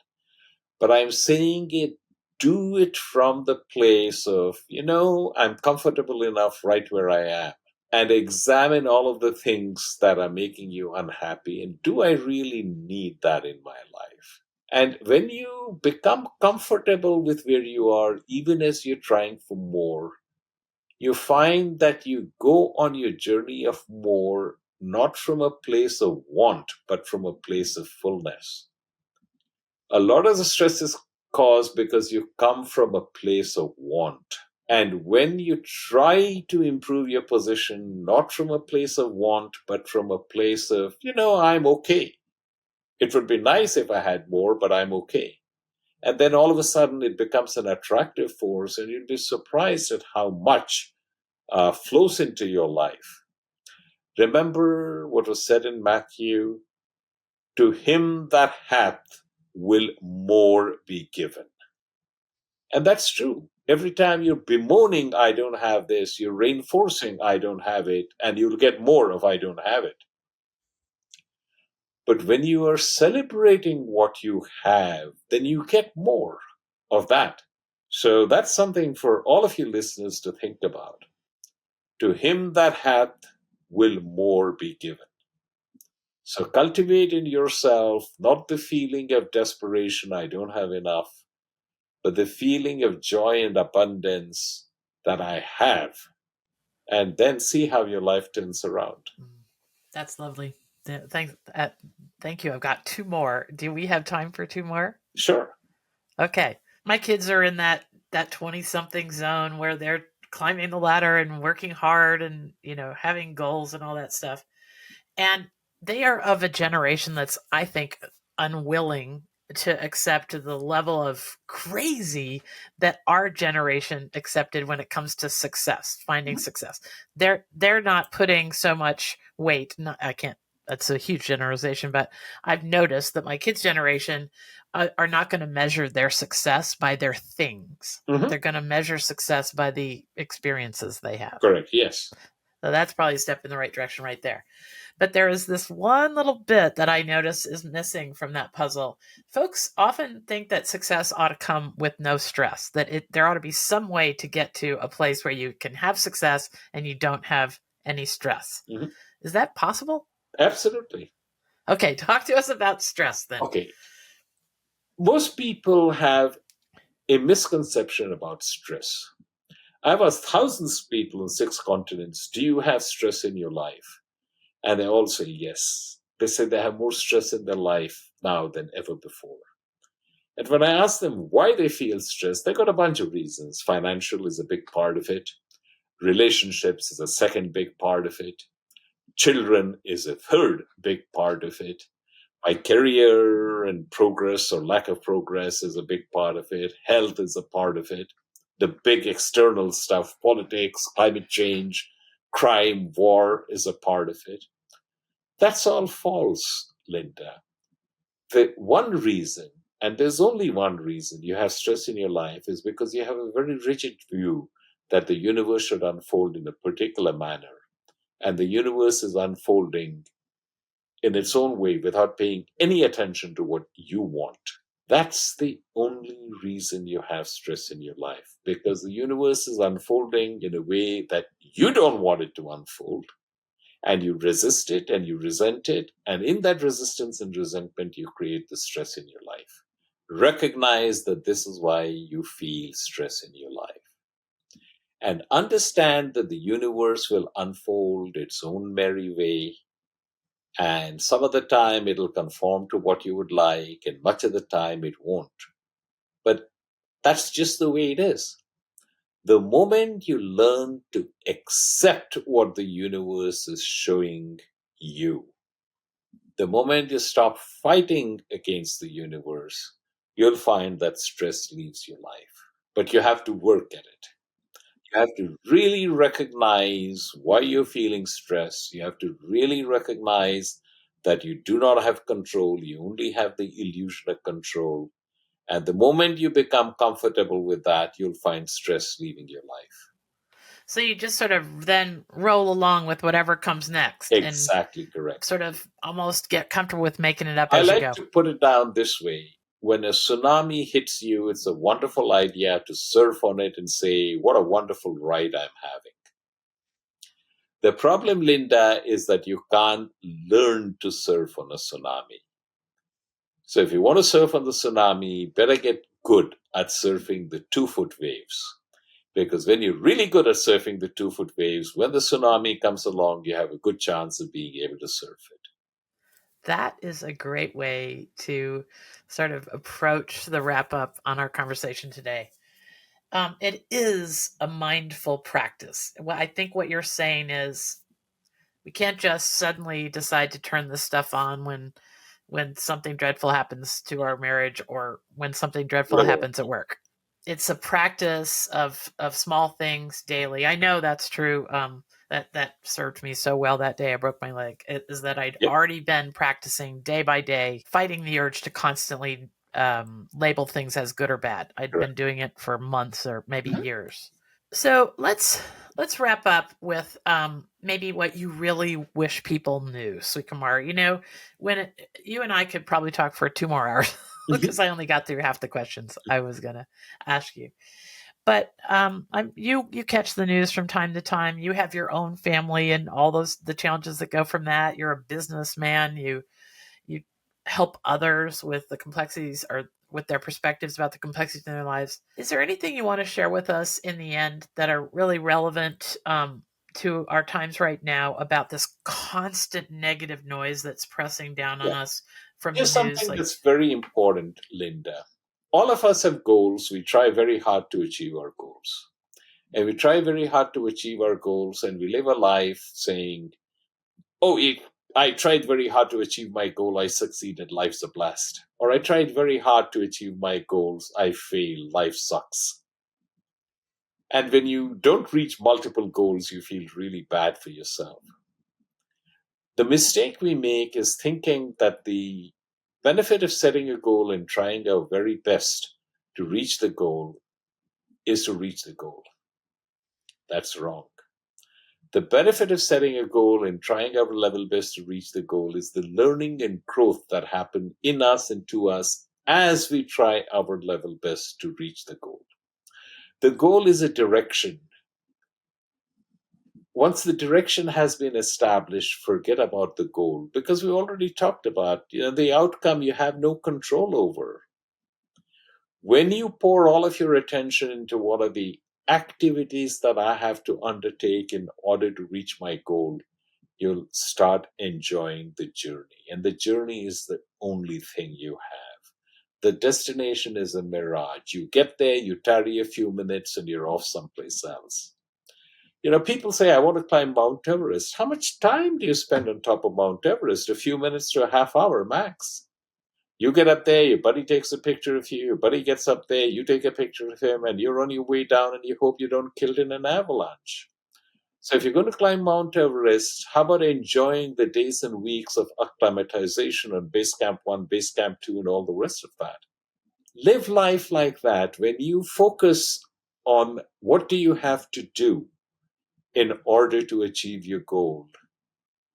But I'm saying do it from the place of, I'm comfortable enough right where I am. And examine all of the things that are making you unhappy. And do I really need that in my life? And when you become comfortable with where you are, even as you're trying for more, you find that you go on your journey of more, not from a place of want, but from a place of fullness. A lot of the stress is caused because you come from a place of want. And when you try to improve your position, not from a place of want, but from a place of, I'm okay. It would be nice if I had more, but I'm okay. And then all of a sudden it becomes an attractive force, and you'd be surprised at how much flows into your life. Remember what was said in Matthew: to him that hath will more be given. And that's true. Every time you're bemoaning, I don't have this, you're reinforcing, I don't have it, and you'll get more if I don't have it. But when you are celebrating what you have, then you get more of that. So that's something for all of you listeners to think about. To him that hath will more be given. So cultivate in yourself not the feeling of desperation, I don't have enough, but the feeling of joy and abundance that I have. And then see how your life turns around. That's lovely. Thank you. I've got two more. Do we have time for two more? Sure. Okay. My kids are in that 20-something zone where they're climbing the ladder and working hard and, having goals and all that stuff. And they are of a generation that's, I think, unwilling to accept the level of crazy that our generation accepted when it comes to success, finding success. They're not putting so much weight. I can't. That's a huge generalization, but I've noticed that my kids' generation are not going to measure their success by their things. Mhm. They're going to measure success by the experiences they have. Correct. Yes. So that's probably a step in the right direction right there. But there is this one little bit that I notice is missing from that puzzle. Folks often think that success ought to come with no stress, that there ought to be some way to get to a place where you can have success and you don't have any stress. Mhm. Is that possible? Absolutely. Okay, talk to us about stress then. Okay. Most people have a misconception about stress. I've asked thousands of people in 6 continents, do you have stress in your life? And they all say yes. They say they have more stress in their life now than ever before. And when I ask them why they feel stressed, they got a bunch of reasons. Financial is a big part of it. Relationships is a second big part of it. Children is a third big part of it. My career and progress or lack of progress is a big part of it. Health is a part of it. The big external stuff, politics, climate change, crime, war is a part of it. That's all false, Linda. The one reason, and there's only one reason you have stress in your life, is because you have a very rigid view that the universe should unfold in a particular manner. And the universe is unfolding in its own way without paying any attention to what you want. That's the only reason you have stress in your life, because the universe is unfolding in a way that you don't want it to unfold, and you resist it and you resent it. And in that resistance and resentment, you create the stress in your life. Recognize that this is why you feel stress in your life. And understand that the universe will unfold its own merry way. And some of the time it'll conform to what you would like, and much of the time it won't. But that's just the way it is. The moment you learn to accept what the universe is showing you, the moment you stop fighting against the universe, you'll find that stress leaves your life. But you have to work at it. You have to really recognize why you're feeling stress. You have to really recognize that you do not have control. You only have the illusion of control. And the moment you become comfortable with that, you'll find stress leaving your life. So you just sort of then roll along with whatever comes next Exactly and correct. sort of almost get comfortable with making it up I as you like go. to put it down this way. When a tsunami hits you, it's a wonderful idea to surf on it and say, what a wonderful ride I'm having. The problem, Linda, is that you can't learn to surf on a tsunami. So if you want to surf on the tsunami, better get good at surfing the 2-foot waves. Because when you're really good at surfing the 2-foot waves, when the tsunami comes along, you have a good chance of being able to surf it. That is a great way to sort of approach the wrap up on our conversation today. It is a mindful practice. I think what you're saying is we can't just suddenly decide to turn this stuff on when when something dreadful happens to our marriage or when something dreadful Whatever. happens at work. It's a practice of small things daily. I know that's true. That served me so well that day I broke my leg. It is that I'd Yep. already been practicing day by day, fighting the urge to constantly label things as good or bad. I'd Correct. been doing it for months or maybe Mhm. years. So let's wrap up with maybe what you really wish people knew, Srikumar. You know, you and I could probably talk for 2 more hours because I only got through half the questions I was gonna ask you. But you catch the news from time to time. You have your own family and all the challenges that go from that. You're a businessman. You help others with the complexities or with their perspectives about the complexities in their lives. Is there anything you want to share with us in the end that are really relevant to our times right now about this constant negative noise that's pressing down on Yeah. us from the Here's news? something Like, that's very important, Linda. All of us have goals. We try very hard to achieve our goals. And we try very hard to achieve our goals, and we live a life saying, oh, I tried very hard to achieve my goal, I succeeded, life's a blast. Or I tried very hard to achieve my goals, I fail, life sucks. And when you don't reach multiple goals, you feel really bad for yourself. The mistake we make is thinking that the benefit of setting a goal and trying our very best to reach the goal is to reach the goal. That's wrong. The benefit of setting a goal and trying our level best to reach the goal is the learning and growth that happen in us and to us as we try our level best to reach the goal. The goal is a direction. Once the direction has been established, forget about the goal because we already talked about, the outcome you have no control over. When you pour all of your attention into what are the activities that I have to undertake in order to reach my goal, you'll start enjoying the journey. And the journey is the only thing you have. The destination is a mirage. You get there, you tarry a few minutes, and you're off someplace else. People say, I want to climb Mount Everest. How much time do you spend on top of Mount Everest? A few minutes to a half hour max. You get up there, your buddy takes a picture of you, your buddy gets up there, you take a picture of him, and you're on your way down and you hope you don't get killed in an avalanche. So if you're going to climb Mount Everest, how about enjoying the days and weeks of acclimatization on base camp 1, base camp 2, and all the rest of that? Live life like that. When you focus on what do you have to do in order to achieve your goal,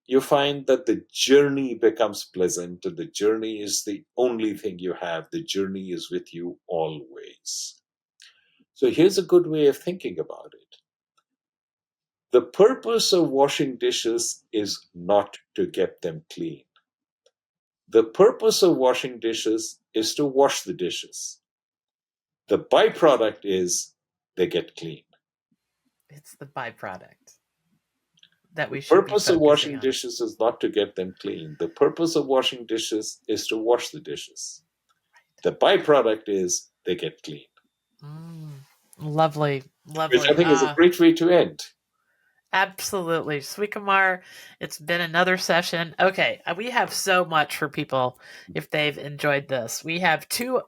you find that the journey becomes pleasant and the journey is the only thing you have. The journey is with you always. So here's a good way of thinking about it. The purpose of washing dishes is not to get them clean. The purpose of washing dishes is to wash the dishes. The byproduct is they get clean. it's the byproduct that The we should be purpose of focusing washing on. dishes is not to get them clean. The purpose of washing dishes is to wash the dishes. The byproduct is they get clean, Mm, lovely, which I lovely. think is a great way to end. Absolutely. Srikumar, it's been another session. Okay, we have so much for people if they've enjoyed this. We have two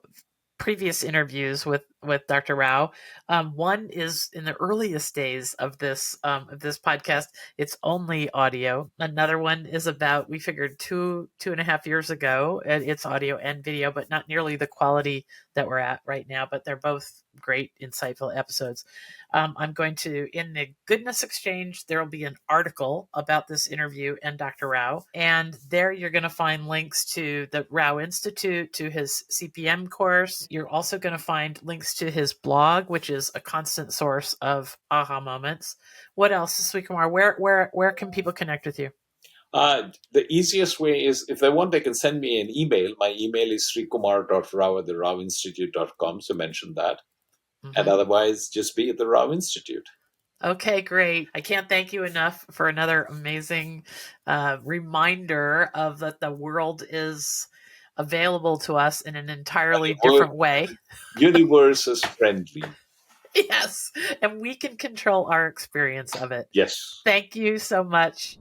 previous interviews with Dr. Rao. One is in the earliest days of this podcast. It's only audio. Another one is about we figured 2.5 years ago. And it's audio and video, but not nearly the quality that we're at right now. But they're both great, insightful episodes. I'm going to in the Goodness Exchange. There will be an article about this interview and Dr. Rao, and there you're going to find links to the Rao Institute, to his CPM course. You're also going to find links to his blog, which is a constant source of aha moments. What else, Srikumar? Where can people connect with you? The easiest way is if they want, they can send me an email. My email is srikumar.rao@therawinstitute.com, so mention that. And Mm-hmm. otherwise, just be at the Rao Institute. Okay, great. I can't thank you enough for another amazing reminder of that the world is available to us in an entirely different way. The universe is friendly. Yes, and we can control our experience of it. Yes. Thank you so much.